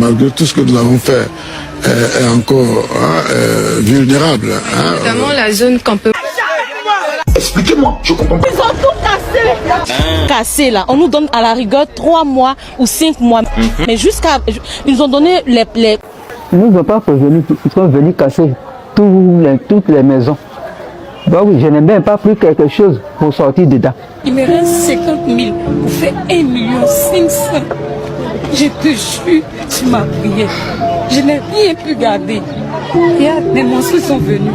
malgré tout ce que nous avons fait, est encore vulnérable. Notamment la zone campement. Expliquez-moi, je comprends pas. Ils ont tout cassé. Cassé là, on nous donne à la rigueur 3 mois ou 5 mois. Mais jusqu'à... Ils ont donné les... Ils ne nous ont pas prévenus, ils sont venus casser toutes les maisons. Bah oui, je n'ai même pas pris quelque chose pour sortir dedans. Il me reste 50 000 pour faire 1 500 000. Je te jure, tu m'as prié. Je n'ai rien pu garder. Les monstres sont venus.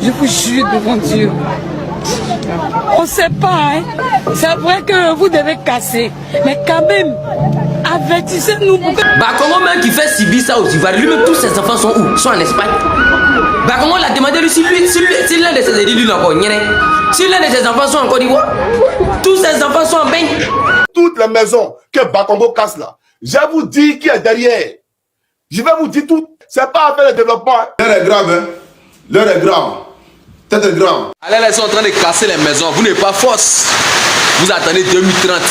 Je vous jure devant Dieu. On ne sait pas, hein. C'est vrai que vous devez casser. Mais quand même, avertissez-nous. Bakongo même qui fait subir ça aux Ivoiriens, lui-même tous ses enfants sont où? Sont en Espagne. Bakongo l'a demandé lui si l'un de ses élus encore si l'un de ses enfants sont en Côte d'Ivoire, tous ses enfants sont en bain. Toutes les maisons que Bakongo casse là, je vous dis qui est derrière. Je vais vous dire tout. C'est pas affaire de développement. L'heure est grave, hein. L'heure est grave. Tête est grave. Allez, là, ils sont en train de casser les maisons. Vous n'êtes pas force. Vous attendez 2030.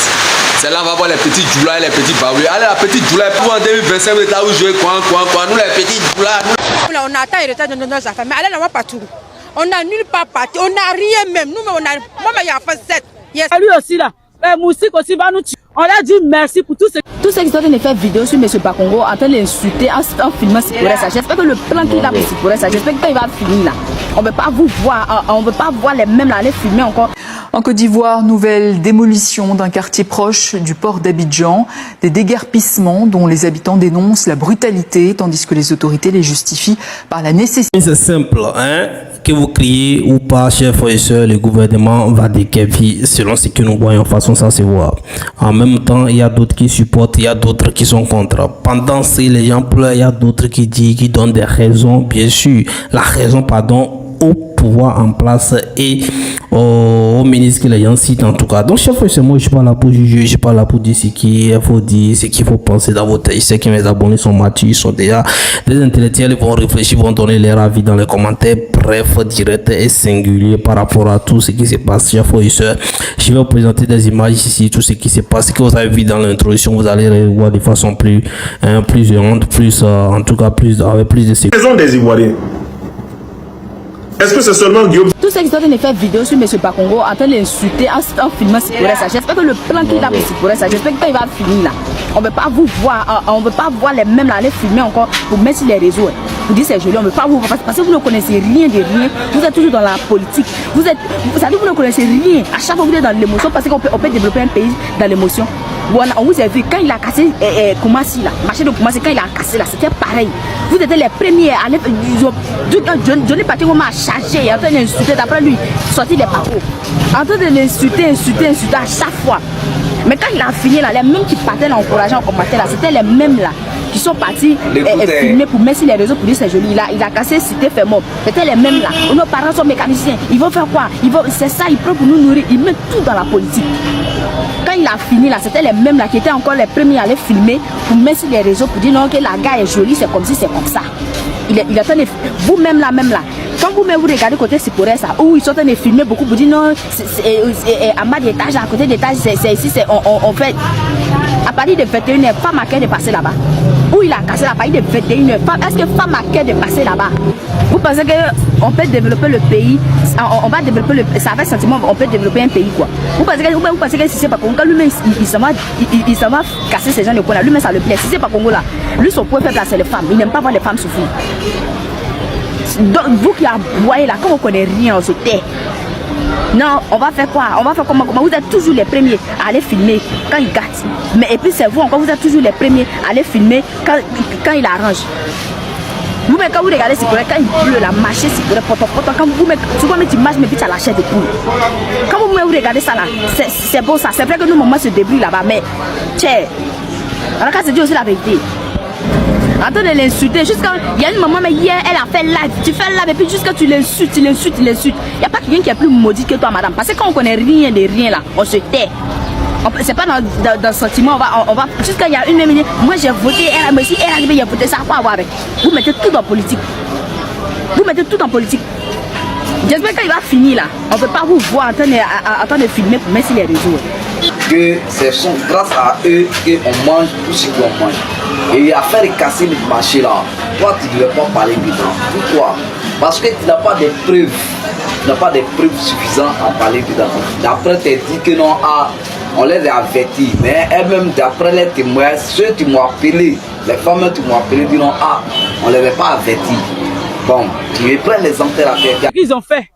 C'est là on va voir les petits djoula et les petits baoui. Allez, la petite djoula, pour en 2025, vous êtes là où jouer quoi. Nous, les petits djoula. On attend le retard de nos affaires. Mais allez, on va partout. On n'a nulle part parti. On n'a rien même. Nous, on a. Moi, il y a fait 7. Yes. Lui aussi là. Moussik aussi va nous tuer. On a dit merci pour tout ce. Tous ceux qui sont en train de faire vidéo sur M. Bakongo en train d'insulter en filmant Siporessa. J'espère que le plan qu'il a pour Siporessa, j'espère que quand il va finir là, on ne veut pas vous voir, on ne veut pas voir les mêmes là, aller filmer encore. En Côte d'Ivoire, nouvelle démolition d'un quartier proche du port d'Abidjan, des déguerpissements dont les habitants dénoncent la brutalité, tandis que les autorités les justifient par la nécessité. C'est simple, hein, que vous criez ou pas, chers frères et sœurs, le gouvernement va déguerpir selon ce que nous voyons, façon ça se voit. En même temps, il y a d'autres qui supportent, il y a d'autres qui sont contre. Pendant que les gens pleurent, il y a d'autres qui disent, qui donnent des raisons, bien sûr, la raison, pardon, au pouvoir en place et au ministre qui les cite en tout cas. Donc chef, c'est moi, je suis pas là pour juger, je suis pas là pour dire ce qu'il faut dire, ce qu'il faut penser dans votre tête. Je sais que mes abonnés sont matures, ils sont déjà des intellectuels, ils vont réfléchir, vont donner leur avis dans les commentaires, bref, direct et singulier par rapport à tout ce qui se passe. Chef, je vais vous présenter des images ici, tout ce qui se passe, ce que vous avez vu dans l'introduction, vous allez voir de façon plus gérante, plus en tout cas plus avec plus de Maison des Ivoiriens. Est-ce que c'est seulement Guillaume? Tous ceux qui sont en train de faire vidéo sur M. Bakongo en train d'insulter en filmant Siporessa. J'espère que le plan qu'il a pour Siporessa, j'espère que quand il va finir là, on ne veut pas vous voir, on ne veut pas voir les mêmes là, aller filmer encore pour mettre sur les réseaux. Vous dites c'est joli, on ne veut pas vous voir parce que vous ne connaissez rien de rien. Vous êtes toujours dans la politique. Vous ne connaissez rien. À chaque fois vous êtes dans l'émotion parce qu'on peut développer un pays dans l'émotion. On vous a vu quand il a cassé Koumassi là, marché de Koumassi, quand il a cassé là, c'était pareil. Vous étiez les premiers à aller. Johnny Patingo m'a chargé en train d'insulter, d'après lui, sortir des paroles. En train de l'insulter à chaque fois. Mais quand il a fini là, les mêmes qui partaient l'encourageant en commentaire là, c'était les mêmes là qui sont partis filmer pour mettre sur les réseaux pour dire c'est joli. Il a cassé Cité Fermont. C'était les mêmes là. Nos parents sont mécaniciens. Ils vont faire quoi? C'est ça, ils prennent pour nous nourrir. Ils mettent tout dans la politique. Quand il a fini là, c'était les mêmes là qui étaient encore les premiers à aller filmer pour mettre sur les réseaux pour dire non que la gare est jolie, c'est comme si c'est comme ça. Il attend vous-même là, quand vous-même vous regardez côté Siporessa, où ils sont en train de filmer beaucoup pour dire non, en bas d'étage, à côté d'étage, c'est ici, on fait. À partir de 21h, femme a cœur de passer là-bas. Où il a cassé à partir de 21h, est-ce que femme a cœur de passer là-bas? Vous pensez qu'on peut développer le pays, on va développer le pays, ça fait sentiment on peut développer un pays quoi. Vous pensez que si c'est pas Congo, lui-même il s'en va casser ces gens de là, lui-même ça le plaît. Si c'est pas Congo là, lui son point faible c'est les femmes, il n'aime pas voir les femmes souffrir. Donc vous qui aboyez là, quand on connaît rien, on se tait. Non, on va faire quoi? On va faire comment? Vous êtes toujours les premiers à aller filmer quand il gâte. Mais et puis c'est vous encore, vous êtes toujours les premiers à aller filmer quand il arrange. Vous-même quand vous regardez Siporessa, quand il pleut, la marché Siporessa, quand vous mettez, souvent mettre image, mais puis à la chair de poule. Quand vous regardez ça là, c'est beau ça. C'est vrai que nos mamans se débrouillent là-bas, mais tiens, alors quand c'est dit aussi la vérité. En train de l'insulter, jusqu'à il y a une maman mais hier elle a fait live, tu fais live et puis jusqu'à tu l'insultes. Il n'y a pas quelqu'un qui est plus maudit que toi madame. Parce que quand on connaît rien de rien là, on se tait. C'est pas dans le sentiment, on va jusqu'à il y a une minute, moi j'ai voté, elle a dit il a voté, ça a quoi à voir avec. Vous mettez tout en politique. J'espère qu'il va finir là. On ne peut pas vous voir en train de filmer pour mettre sur les réseaux. Que ce sont grâce à eux qu'on mange tout ce qu'on mange. Et afin de casser le marché là, toi tu ne devais pas parler dedans. Pourquoi? Parce que tu n'as pas de preuves. Tu n'as pas de preuves suffisantes à parler dedans. D'après tu dit que non, on les a avertis. Mais elles-mêmes, d'après les témoins, ceux qui m'ont appelé, les femmes qui m'ont appelé, disent non, on ne les avait pas avertis. Bon, tu veux prendre les entrées à faire. Ils ont fait.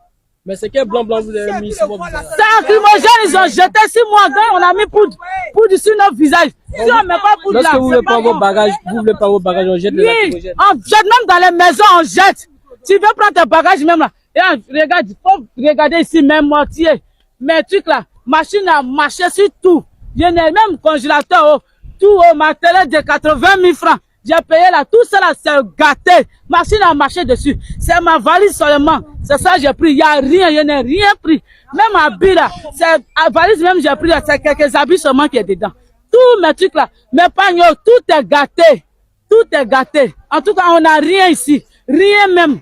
Mais c'est quel blanc vous avez mis sur votre visage? C'est un lacrymogène, ils ont jeté sur moi, on a mis poudre sur notre visage. Si on met pas poudre là, lorsque vous voulez pas vos bagages, vous voulez pas vos bagages, on jette les lacrymogènes. On jette même dans les maisons, on jette. Tu veux prendre tes bagages même là. Et regarde, il faut regarder ici, même mortier. Mes trucs là, machine a marché sur tout. Je n'ai même congélateur, tout au matériel de 80 000 francs. J'ai payé là, tout ça là, c'est gâté. Machine a marché dessus. C'est ma valise seulement. C'est ça que j'ai pris. Il n'y a rien, je n'ai rien pris. Même habit là, c'est la valise même j'ai pris là, c'est quelques habits seulement qui est dedans. Tous mes trucs là, mes pagnots, tout est gâté. Tout est gâté. En tout cas, on n'a rien ici. Rien même.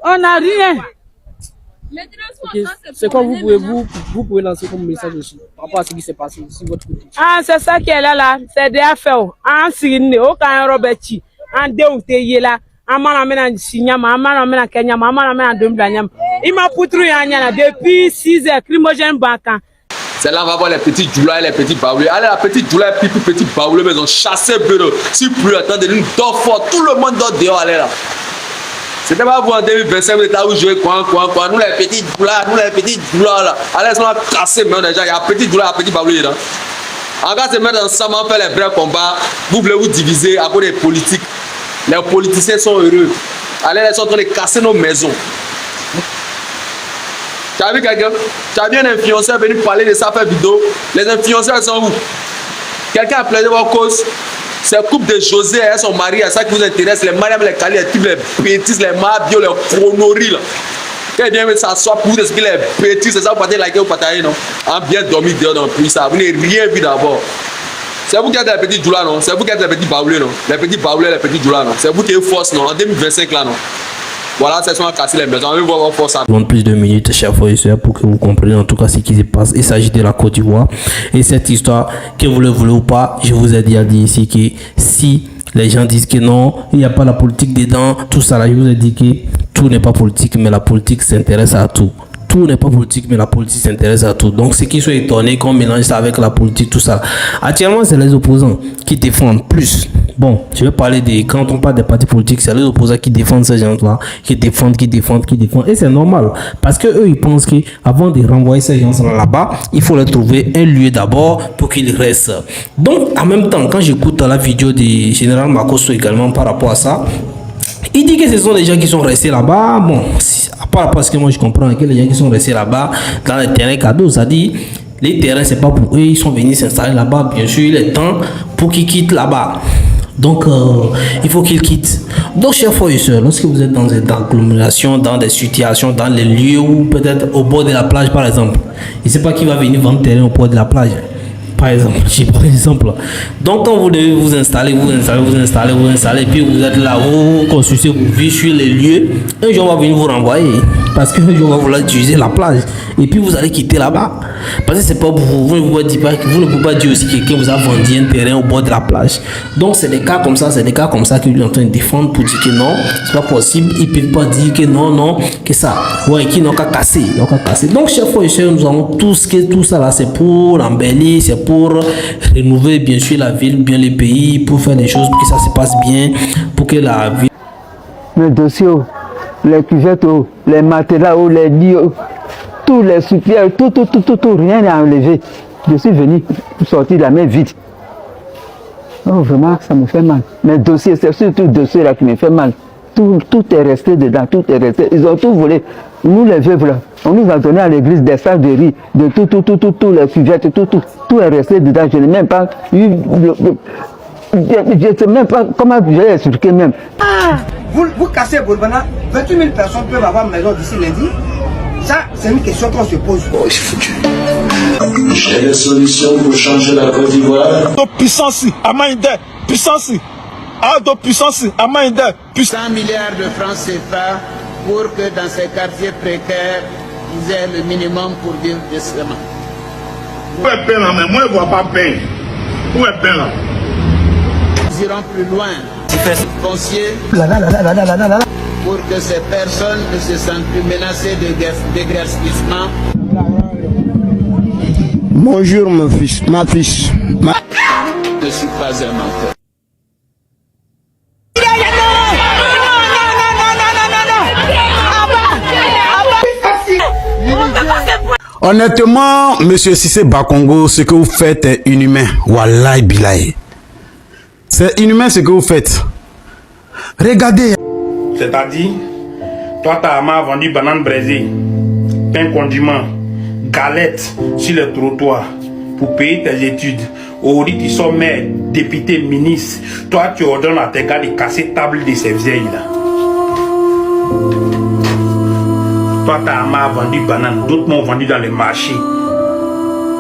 On n'a rien. Okay. C'est quoi vous pouvez lancer comme message aussi par rapport à ce qui s'est passé sur votre côté? Ah, c'est ça qui est là. C'est des affaires. En Syrie, au Caen Roberti, en Déouté là, en Manamena Signama, en Manamena Kenya, en Manamena Dumblanyam. Il m'a poutré depuis 6 heures, crimogène bancan. C'est là on va voir les petits douleurs et les petits baoulés. Allez, la petite douleur et puis petit baoulé, mais ils ont chassé Bédo. Si plus attendez, nous dort fort, tout le monde dort dehors, allez là. C'était pas vous en 2025, vous êtes là où jouez quoi. Nous les petits douleurs là. Allez, ils sont cassés maintenant déjà. Il y a petit douleur, il y a petit baoulé là. En cas de se mettre ensemble, on fait les vrais combats. Vous voulez vous diviser à cause des politiques. Les politiciens sont heureux. Allez, ils sont en train de casser nos maisons. Tu as vu quelqu'un? Tu as vu un influenceur venir parler de ça, faire vidéo. Les influenceurs sont où? Quelqu'un a plaidé votre cause? C'est le couple de José et son mari, c'est ça qui vous intéresse. Les mariages, les calis, les types, les bêtises, les mabios, les chronories là. Quand bien s'asseoir pour vous expliquer les bêtises, c'est ça vous partez liker ou partagez non? En bien dormi dehors dans le pays, ça. Vous n'avez rien vu d'abord. C'est vous qui êtes les petits douleurs non? C'est vous qui êtes les petits baoulés non? Les petits baoulés, les petits douleurs non? C'est vous qui êtes force non? En 2025 là non? Voilà, c'est ça, casser les maisons. On veut voir votre force. Plus de minutes, chers frères et sœurs, pour que vous compreniez en tout cas ce qui se passe. Il s'agit de la Côte d'Ivoire. Et cette histoire, que vous le voulez ou pas, je vous ai déjà dit ici que si les gens disent que non, il n'y a pas la politique dedans, tout ça là, je vous ai dit que tout n'est pas politique, mais la politique s'intéresse à tout. Tout n'est pas politique, mais la politique s'intéresse à tout. Donc, ceux qui sont étonnés qu'on mélange ça avec la politique, tout ça. Actuellement, c'est les opposants qui défendent plus. Bon, je vais parler des... Quand on parle des partis politiques, c'est les opposants qui défendent ces gens-là, qui défendent. Et c'est normal. Parce que eux, ils pensent qu'avant de renvoyer ces gens-là là-bas, il faut leur trouver un lieu d'abord pour qu'ils restent. Donc, en même temps, quand j'écoute la vidéo du général Makosso également par rapport à ça, il dit que ce sont des gens qui sont restés là-bas. Bon, à part parce que moi je comprends que les gens qui sont restés là-bas dans les terrains cadeaux, ça dit les terrains c'est pas pour eux, ils sont venus s'installer là-bas. Bien sûr, il est temps pour qu'ils quittent là-bas. Donc, il faut qu'ils quittent. Donc, chers frères et sœurs, lorsque vous êtes dans des agglomérations, dans des situations, dans les lieux où peut-être au bord de la plage, par exemple, il ne sait pas qui va venir vendre terrain au bord de la plage. Par exemple, j'ai pris l'exemple. Donc, quand vous devez vous installer, et puis vous êtes là, vous construisez, vous vivez sur les lieux, un jour on va venir vous renvoyer. Parce qu'un jour on va vouloir utiliser la plage. Et puis vous allez quitter là-bas. Parce que c'est pas pour vous. Vous ne pouvez pas dire aussi que quelqu'un vous a vendu un terrain au bord de la plage. Donc, c'est des cas comme ça, que lui est en train de défendre pour dire que non, c'est pas possible. Ils ne peuvent pas dire que non, que ça. Ouais, qu'ils n'ont qu'à casser. Donc, chers frères et sœurs, nous avons tout ça là, c'est pour embellir, c'est pour rénover bien sûr la ville, bien les pays, pour faire des choses pour que ça se passe bien, pour que la ville... Le dossier, les cuvettes, les matelas, les lits, tous les soutiens, tout, rien n'est enlevé. Je suis venu sortir de la main vide. Oh, vraiment, ça me fait mal. Mes dossiers, c'est surtout le dossier là qui me fait mal. Tout est resté dedans, tout est resté. Ils ont tout volé. Nous, les veuves là, on nous a donné à l'église des sacs de riz, de tout, les cuvettes, tout est resté dedans. Je n'ai même pas eu... Je ne sais même pas comment je vais expliquer même. Ah, vous cassez Bourbana, 28 000 personnes peuvent avoir maison d'ici lundi. Ça, c'est une question qu'on se pose. Oh, c'est foutu. J'ai des solutions pour changer la Côte d'Ivoire. Puissance, Amaïde, puissance. De puissance, Amaïde. 100 milliards de francs CFA pour que dans ces quartiers précaires, ils aient le minimum pour vivre décemment. Où est Ben là, mais moi je ne vois pas Ben. Où est Ben là? nous irons plus loin. Foncier pour que ces personnes ne se sentent plus menacées de déguerpissement. Bonjour mon fils, ma fille. Je ne suis pas un menteur. Honnêtement, monsieur Cissé Bakongo, ce que vous faites est inhumain. Wallahi bilahi. C'est inhumain ce que vous faites. Regardez. C'est-à-dire, toi, ta maman a vendu banane braisée, pain condiment, galettes sur le trottoir pour payer tes études. Aujourd'hui, tu sors maire, député, ministre. Toi, tu ordonnes à tes gars de casser table de ces vieilles là. Toi, ta maman a vendu banane, d'autres m'ont vendu dans le marché.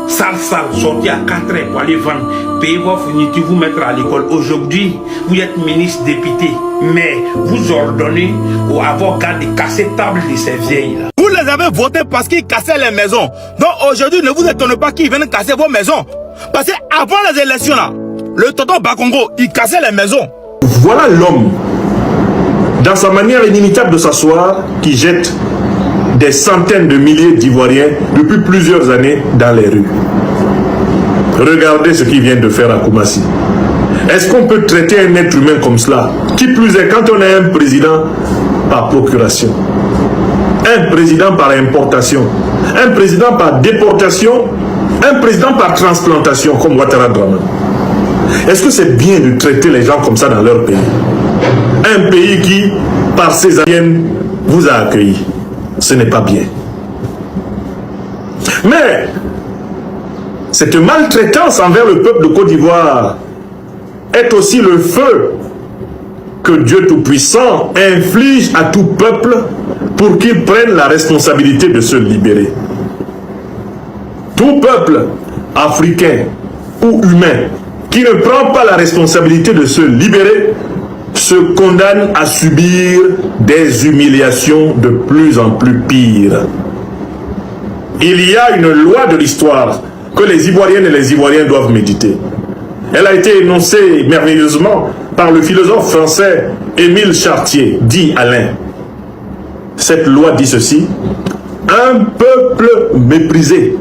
Sale, sorti à 4 heures pour aller vendre, payer vos fournitures, vous mettre à l'école. Aujourd'hui, vous êtes ministre, député, mais vous ordonnez à vos gars de casser table de ces vieilles là. Vous les avez votés parce qu'ils cassaient les maisons. Donc aujourd'hui, ne vous étonnez pas qu'ils viennent casser vos maisons. Parce qu'avant les élections là, le tonton Bakongo, il cassait les maisons. Voilà l'homme, dans sa manière inimitable de s'asseoir, qui jette des centaines de milliers d'Ivoiriens depuis plusieurs années dans les rues. Regardez ce qu'il vient de faire à Koumassi. Est-ce qu'on peut traiter un être humain comme cela? Qui plus est quand on a un président par procuration, un président par importation, un président par déportation, un président par transplantation comme Ouattara Draman. Est-ce que c'est bien de traiter les gens comme ça dans leur pays? Un pays qui, par ses aliens, vous a accueilli. Ce n'est pas bien. Mais cette maltraitance envers le peuple de Côte d'Ivoire est aussi le feu que Dieu Tout-Puissant inflige à tout peuple pour qu'il prenne la responsabilité de se libérer. Tout peuple africain ou humain qui ne prend pas la responsabilité de se libérer se condamne à subir des humiliations de plus en plus pires. Il y a une loi de l'histoire que les Ivoiriennes et les Ivoiriens doivent méditer. Elle a été énoncée merveilleusement par le philosophe français Émile Chartier, dit Alain. Cette loi dit ceci: un peuple méprisé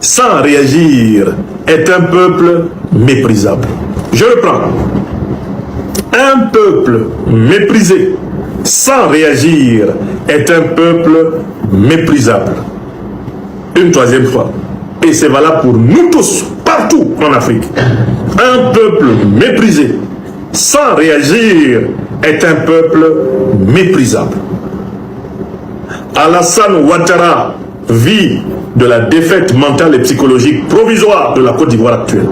sans réagir est un peuple méprisable. Je reprends. Un peuple méprisé sans réagir est un peuple méprisable. Une troisième fois. Et c'est valable pour nous tous, partout en Afrique. Un peuple méprisé sans réagir est un peuple méprisable. Alassane Ouattara vit de la défaite mentale et psychologique provisoire de la Côte d'Ivoire actuelle.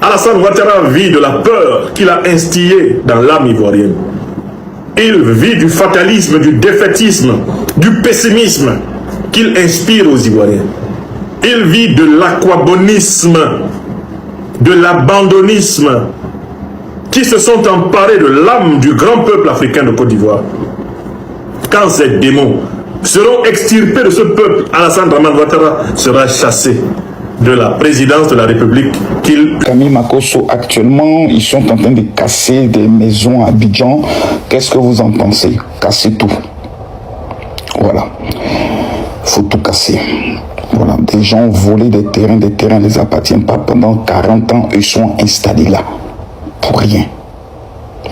Alassane Ouattara vit de la peur qu'il a instillée dans l'âme ivoirienne. Il vit du fatalisme, du défaitisme, du pessimisme qu'il inspire aux Ivoiriens. Il vit de l'aquabonisme, de l'abandonnisme qui se sont emparés de l'âme du grand peuple africain de Côte d'Ivoire. Quand ces démons seront extirpés de ce peuple, Alassane Draman Ouattara sera chassé de la présidence de la République qu'il... Camille Makosso, actuellement, ils sont en train de casser des maisons à Abidjan. Qu'est-ce que vous en pensez? Casser tout. Voilà. Il faut tout casser. Voilà. Des gens ont volé des terrains ne les appartiennent pas. Pendant 40 ans, ils sont installés là. Pour rien.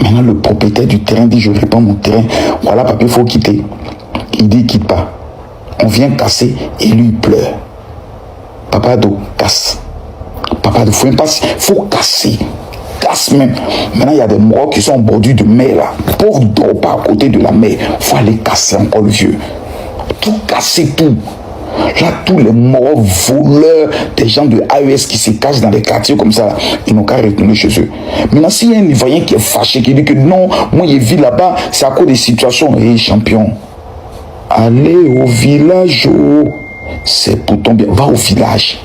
Maintenant, le propriétaire du terrain dit: je répands mon terrain. Voilà, papa, il faut quitter. Il dit: quitte pas. On vient casser et lui, il pleure. Papa d'eau, casse. Papa d'eau, faut casser. Casse même. Maintenant, il y a des morts qui sont en bordure de mer là. Pauvre d'eau, pas à côté de la mer. Faut aller casser encore le vieux. Tout casser, tout. Là, tous les morts voleurs, des gens de AES qui se cachent dans les quartiers comme ça, ils n'ont qu'à retourner chez eux. Maintenant, s'il y a un Ivoirien qui est fâché, qui dit que non, moi, je vis là-bas, c'est à cause des situations. Hé, champion, allez au village, oh. C'est pour ton bien. Va au village.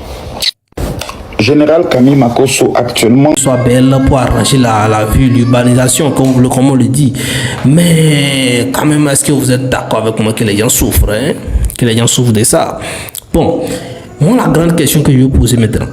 Général Camille Makosso, actuellement... Soit belle pour arranger la vue, l'urbanisation, comme on le dit. Mais quand même, est-ce que vous êtes d'accord avec moi que les gens souffrent, hein? Que les gens souffrent de ça? Bon, moi, la grande question que je vais vous poser maintenant.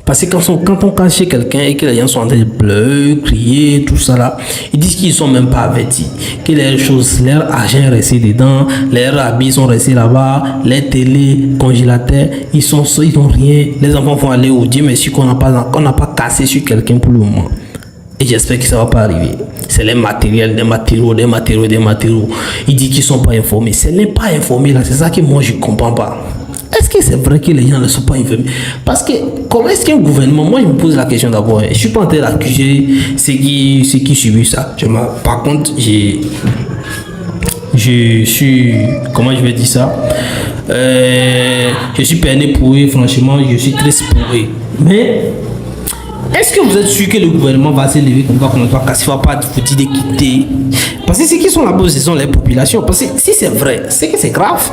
Parce que quand on cache chez quelqu'un et que les gens sont en train de pleurer, crier, tout ça là, ils disent qu'ils ne sont même pas avertis. Que les choses, leur argent est resté dedans, leurs habits sont restés là-bas, les télé, congélateurs, ils n'ont rien. Les enfants vont aller au Dieu merci qu'on n'a pas cassé sur quelqu'un pour le moment. Et j'espère que ça ne va pas arriver. C'est les matériels, des matériaux. Ils disent qu'ils ne sont pas informés. Ce n'est pas informé là, c'est ça que moi je ne comprends pas. Est-ce que c'est vrai que les gens ne sont pas informés? Parce que comment est-ce qu'un gouvernement, moi je me pose la question d'abord, je ne suis pas en train d'accuser ceux qui subissent ça. Par contre, je suis, comment je vais dire ça, je suis peiné pour eux, franchement, je suis triste pour eux. Mais est-ce que vous êtes sûr que le gouvernement va se lever comme ça, qu'on ne va pas vous dire de quitter? Parce que ceux qui sont là-bas, ce sont les populations. Parce que si c'est vrai, c'est que c'est grave.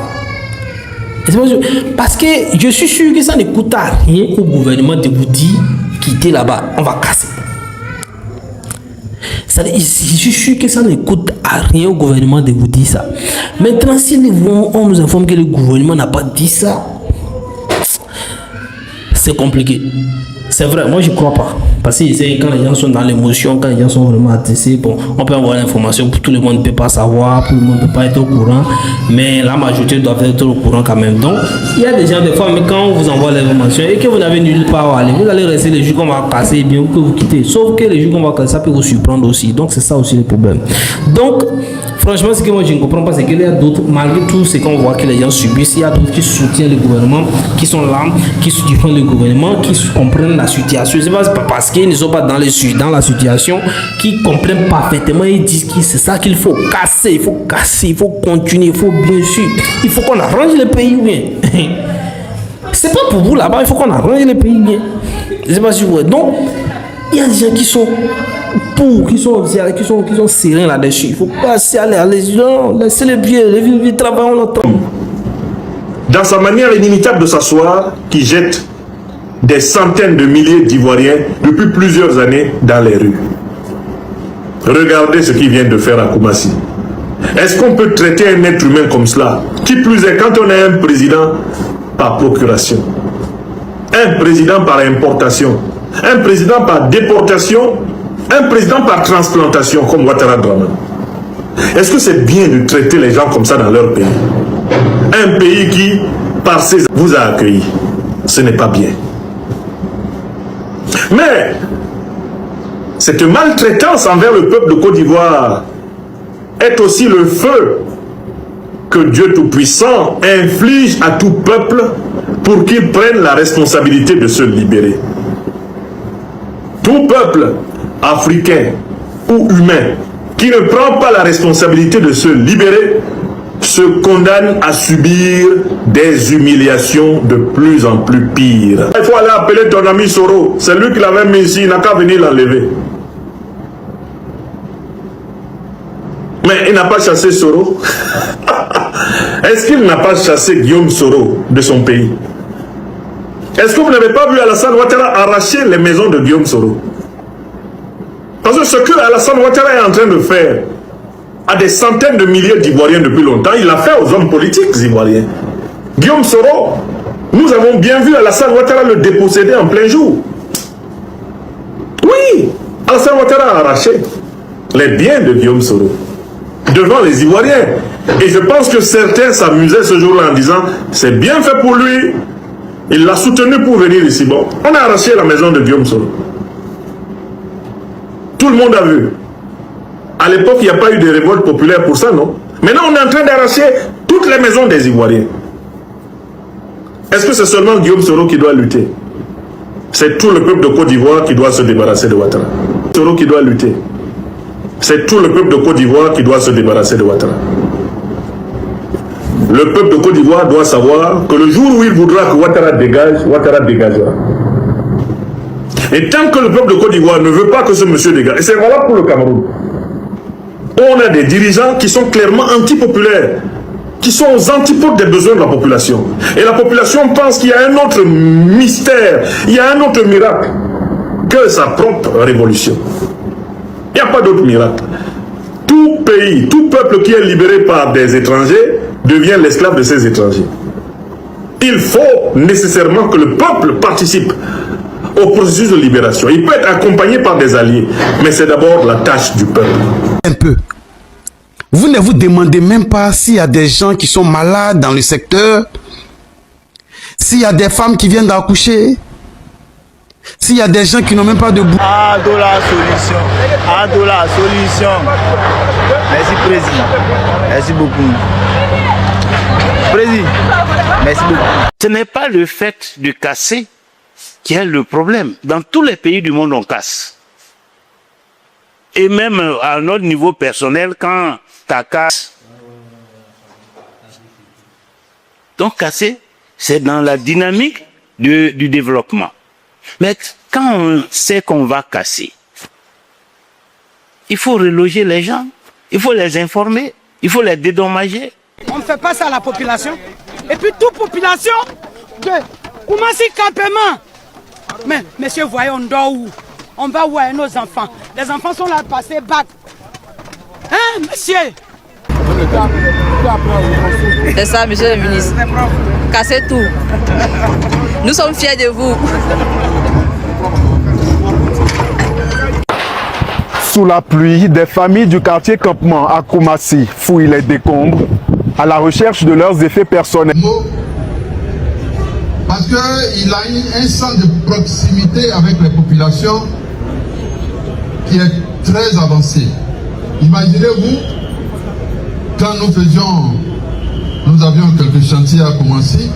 Parce que je suis sûr que ça ne coûte à rien au gouvernement de vous dire quittez là-bas, on va casser. Je suis sûr que ça ne coûte à rien au gouvernement de vous dire ça. Maintenant, si on nous informe que le gouvernement n'a pas dit ça, c'est compliqué. C'est vrai, moi je ne crois pas. Parce que quand les gens sont dans l'émotion, quand les gens sont vraiment attissés, bon, on peut avoir l'information, tout le monde ne peut pas savoir, tout le monde ne peut pas être au courant, mais la majorité doit être au courant quand même. Donc, il y a des gens, des fois, mais quand on vous envoie l'information et que vous n'avez nulle part où aller, vous allez rester les jours qu'on va casser, bien que vous quittez. Sauf que les jours qu'on va casser, ça peut vous surprendre aussi. Donc, c'est ça aussi le problème. Donc, franchement, ce que moi je ne comprends pas, c'est qu'il y a d'autres, malgré tout ce qu'on voit que les gens subissent, il y a d'autres qui soutiennent le gouvernement, qui sont là, qui soutiennent le gouvernement, qui comprennent la situation. C'est pas parce qu'ils ne sont pas dans la situation, qui comprennent parfaitement, ils disent que c'est ça qu'il faut casser, il faut continuer, il faut bien sûr, il faut qu'on arrange le pays bien. C'est pas pour vous là-bas, il faut qu'on arrange le pays bien. C'est pas si vous voyez. Donc, il y a des gens qui sont qui sont sereins là-dessus. Il faut pas aller non, laissez les vieux travailler notre temps. Dans sa manière inimitable de s'asseoir, qui jette des centaines de milliers d'Ivoiriens depuis plusieurs années dans les rues. Regardez ce qu'il vient de faire à Koumassi. Est-ce qu'on peut traiter un être humain comme cela? Qui plus est quand on a un président par procuration, un président par importation, un président par déportation, un président par transplantation comme Ouattara Draman. Est-ce que c'est bien de traiter les gens comme ça dans leur pays? Un pays qui, par ses vous a accueilli. Ce n'est pas bien. Mais cette maltraitance envers le peuple de Côte d'Ivoire est aussi le feu que Dieu Tout-Puissant inflige à tout peuple pour qu'il prenne la responsabilité de se libérer. Tout peuple africain ou humain qui ne prend pas la responsabilité de se libérer se condamne à subir des humiliations de plus en plus pires. Il faut aller appeler ton ami Soro, c'est lui qui l'avait mis ici, il n'a qu'à venir l'enlever. Mais il n'a pas chassé Soro. Est-ce qu'il n'a pas chassé Guillaume Soro de son pays? Est-ce que vous n'avez pas vu Alassane Ouattara arracher les maisons de Guillaume Soro? Parce que ce que Alassane Ouattara est en train de faire à des centaines de milliers d'Ivoiriens depuis longtemps, il l'a fait aux hommes politiques ivoiriens. Guillaume Soro, nous avons bien vu Alassane Ouattara le déposséder en plein jour. Oui, Alassane Ouattara a arraché les biens de Guillaume Soro devant les Ivoiriens. Et je pense que certains s'amusaient ce jour-là en disant c'est bien fait pour lui, il l'a soutenu pour venir ici. Bon, on a arraché la maison de Guillaume Soro. Tout le monde a vu. À l'époque, il n'y a pas eu de révolte populaire pour ça, non? Maintenant, on est en train d'arracher toutes les maisons des Ivoiriens. Est-ce que c'est seulement Guillaume Soro qui doit lutter? C'est tout le peuple de Côte d'Ivoire qui doit se débarrasser de Ouattara. Soro qui doit lutter. C'est tout le peuple de Côte d'Ivoire qui doit se débarrasser de Ouattara. Le peuple de Côte d'Ivoire doit savoir que le jour où il voudra que Ouattara dégage, Ouattara dégagera. Et tant que le peuple de Côte d'Ivoire ne veut pas que ce monsieur dégage, et c'est valable pour le Cameroun, on a des dirigeants qui sont clairement antipopulaires, qui sont aux antipodes des besoins de la population. Et la population pense qu'il y a un autre mystère, il y a un autre miracle que sa propre révolution. Il n'y a pas d'autre miracle. Tout pays, tout peuple qui est libéré par des étrangers devient l'esclave de ces étrangers. Il faut nécessairement que le peuple participe au processus de libération. Il peut être accompagné par des alliés, mais c'est d'abord la tâche du peuple. Un peu. Vous ne vous demandez même pas s'il y a des gens qui sont malades dans le secteur, s'il y a des femmes qui viennent d'accoucher, s'il y a des gens qui n'ont même pas de boulot. Ah, de la solution. Ah, de la solution. Merci, Président. Merci beaucoup. Président, merci beaucoup. Ce n'est pas le fait de casser qui est le problème. Dans tous les pays du monde, on casse. Et même à notre niveau personnel, quand tu casses. Donc, casser, c'est dans la dynamique du développement. Mais quand on sait qu'on va casser, il faut reloger les gens, il faut les informer, il faut les dédommager. On ne fait pas ça à la population. Et puis toute population de Koumassi campement. Mais monsieur, voyez, on dort où? On va où avec nos enfants? Les enfants sont là passés bac. Hein, monsieur? C'est ça, monsieur le ministre. Cassez tout. Nous sommes fiers de vous. Sous la pluie, des familles du quartier Campement à Koumassi fouillent les décombres à la recherche de leurs effets personnels. Parce qu'il a un sens de proximité avec les populations qui est très avancé. Imaginez-vous, quand nous avions quelques chantiers à Koumassi,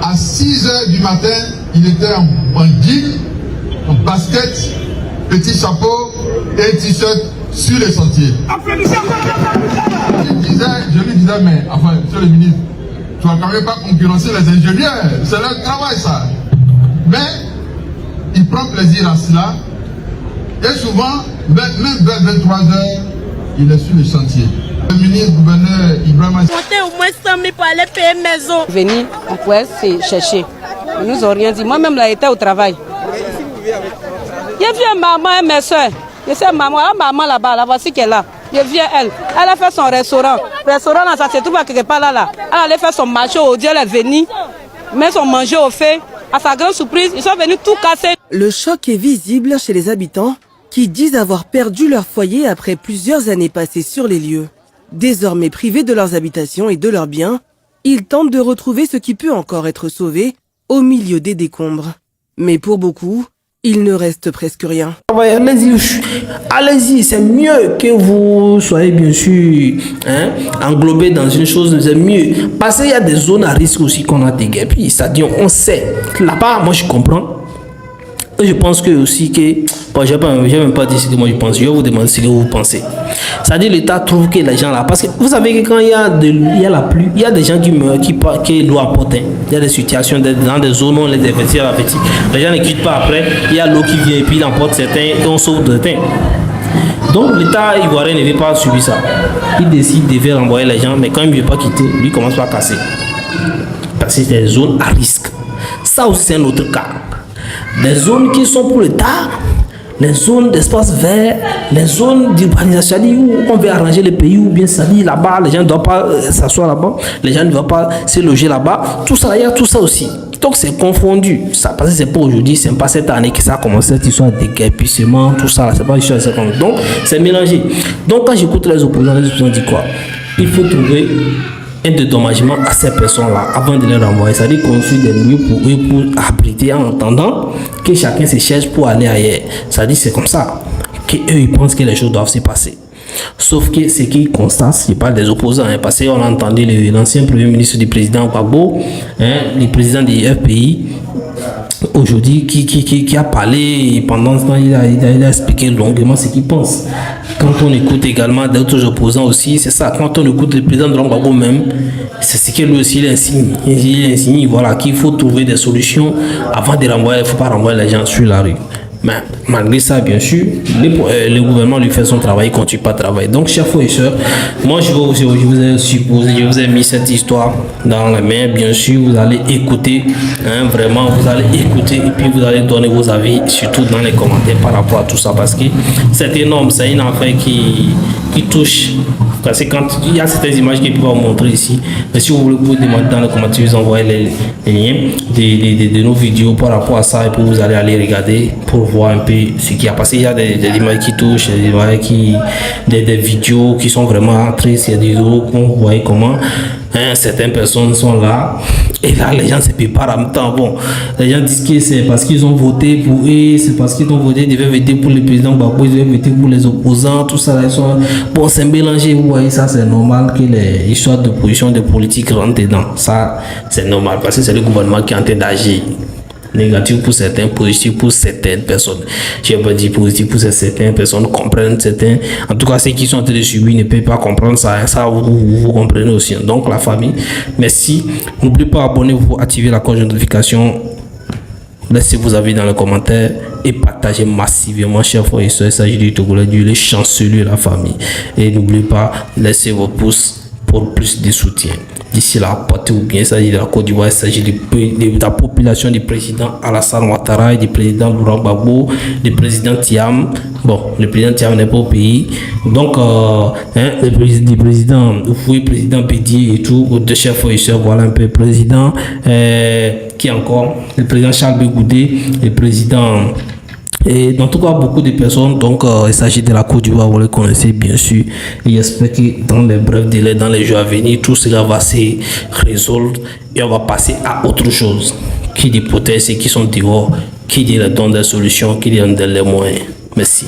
à 6 h du matin, il était en jean, en basket, petit chapeau et t-shirt sur les sentiers. Je lui disais, mais enfin, monsieur le ministre, tu vas quand même pas concurrencer les ingénieurs, c'est leur travail ça. Mais il prend plaisir à cela et souvent, même vers 23 h, il est sur les chantiers. Le ministre, gouverneur Ibrahim... Comptez au moins 100 000 pour aller payer maison. Venir, on pouvait se chercher. Ils nous ont rien dit. Moi-même, là, j'étais au travail. J'ai vu une maman et mes soeurs. Je sais, maman là-bas, là, voici qu'elle est là. Je viens, elle a fait son restaurant. Le restaurant, là, ça se trouve à quelque part là. Elle allait faire son marché au Dieu, elle est venue. Met son manger au fait. À sa grande surprise, ils sont venus tout casser. Le choc est visible chez les habitants qui disent avoir perdu leur foyer après plusieurs années passées sur les lieux. Désormais privés de leurs habitations et de leurs biens, ils tentent de retrouver ce qui peut encore être sauvé au milieu des décombres. Mais pour beaucoup, il ne reste presque rien. Allez-y, c'est mieux que vous soyez bien sûr englobés dans une chose, c'est mieux. Parce qu'il y a des zones à risque aussi qu'on a des guépis, c'est-à-dire on sait. Là-bas, moi je comprends. Et je pense que aussi que, bon, je n'ai même pas dit ce que moi je pense, je vais vous demander ce que vous pensez. C'est-à-dire l'État trouve que les gens là, parce que vous savez que quand il y a la pluie, il y a des gens qui meurent, qui l'eau apporte. Il y a des situations dans des zones où on les investit à la petite. Les gens ne quittent pas après, il y a l'eau qui vient et puis il emporte certains et on sauve certains. Donc l'État ivoirien ne veut pas subir ça. Il décide de faire renvoyer les gens, mais quand il ne veut pas quitter, lui commence par casser. Parce que c'est des zones à risque. Ça aussi c'est un autre cas. Les zones qui sont pour l'État, les zones d'espace vert, les zones d'urbanisation où on veut arranger le pays, ou bien ça dit là-bas, les gens ne doivent pas s'asseoir là-bas, les gens ne doivent pas se loger là-bas, tout ça, il y a tout ça aussi. Donc c'est confondu, ça, parce que c'est pas aujourd'hui, c'est pas cette année que ça a commencé, cette histoire de déguerpissement, tout ça, c'est pas une histoire de ça. Donc c'est mélangé. Donc quand j'écoute les opposants disent quoi? Il faut trouver un dédommagement à ces personnes-là avant de les renvoyer. C'est-à-dire construire des lieux pour eux pour abriter en attendant que chacun se cherche pour aller ailleurs. C'est-à-dire c'est comme ça qu'eux ils pensent que les choses doivent se passer. Sauf que ce qu'ils constatent, je parle des opposants, parce qu'on a entendu l'ancien premier ministre du président Gbagbo, le président du FPI, aujourd'hui, qui a parlé pendant ce temps, il a expliqué longuement ce qu'il pense. Quand on écoute également d'autres opposants aussi, c'est ça. Quand on écoute le président de Gbagbo même, c'est ce que lui aussi il insigne. Il insigne, voilà, qu'il faut trouver des solutions avant de renvoyer. Il ne faut pas renvoyer les gens sur la rue. Mais malgré ça, bien sûr, le gouvernement lui fait son travail, il ne continue pas de travailler. Donc, chers frères et sœurs, moi je vous ai mis cette histoire dans la main. Bien sûr, vous allez écouter, vraiment, vous allez écouter et puis vous allez donner vos avis, surtout dans les commentaires par rapport à tout ça. Parce que c'est énorme, c'est une affaire qui touche cas, c'est quand il y a certaines images qui peuvent vous montrer ici. Mais si vous voulez, vous pouvez demander dans les commentaires, vous envoyer les liens de nos vidéos par rapport à ça, et puis vous allez aller regarder pour voir un peu ce qui a passé. Il y a des images qui touchent, des images des vidéos qui sont vraiment tristes. Il y a des vidéos où vous voyez comment certaines personnes sont là. Et là, les gens se préparent en même temps. Bon, les gens disent que c'est parce qu'ils ont voté pour eux, c'est parce qu'ils ont voté, ils devaient voter pour le président Gbagbo, ils devaient voter pour les opposants, tout ça. Ils sont... Bon, c'est mélangé, vous voyez, ça c'est normal que les histoires de position de politique rentrent dedans. Ça, c'est normal parce que c'est le gouvernement qui est en train d'agir. Négatif pour certains, positif pour certaines personnes. Je n'ai pas dit positif pour certaines personnes, comprennent certains. En tout cas, ceux qui sont en train de subir ne peuvent pas comprendre ça. Ça, vous comprenez aussi. Donc, la famille, merci. N'oubliez pas d'abonner-vous, activer la cloche de notification. Laissez vos avis dans les commentaires et partagez massivement, chers frères et sœurs. Il s'agit du Togolais, du chancelier de la famille. Et n'oubliez pas, laissez vos pouces pour plus de soutien. D'ici là, portez-vous bien. Il s'agit de la Côte d'Ivoire, il s'agit de la population du président Alassane Ouattara et du président Laurent Gbagbo, du président Thiam. Bon, le président Thiam n'est pas au pays. Donc, le président Oufoué, président Bédier et tout, deux chefs et sœurs, voilà un peu le président. Qui encore? Le président Charles Bégoudé, le président. Et dans tout cas, beaucoup de personnes, donc il s'agit de la Côte d'Ivoire, vous le connaissez bien sûr. Et j'espère que dans les brefs délais, dans les jours à venir, tout cela va se résoudre et on va passer à autre chose. Qui dit prothèses et qui sont dehors, qui dit le don des solutions, qui dit les moyens. Merci.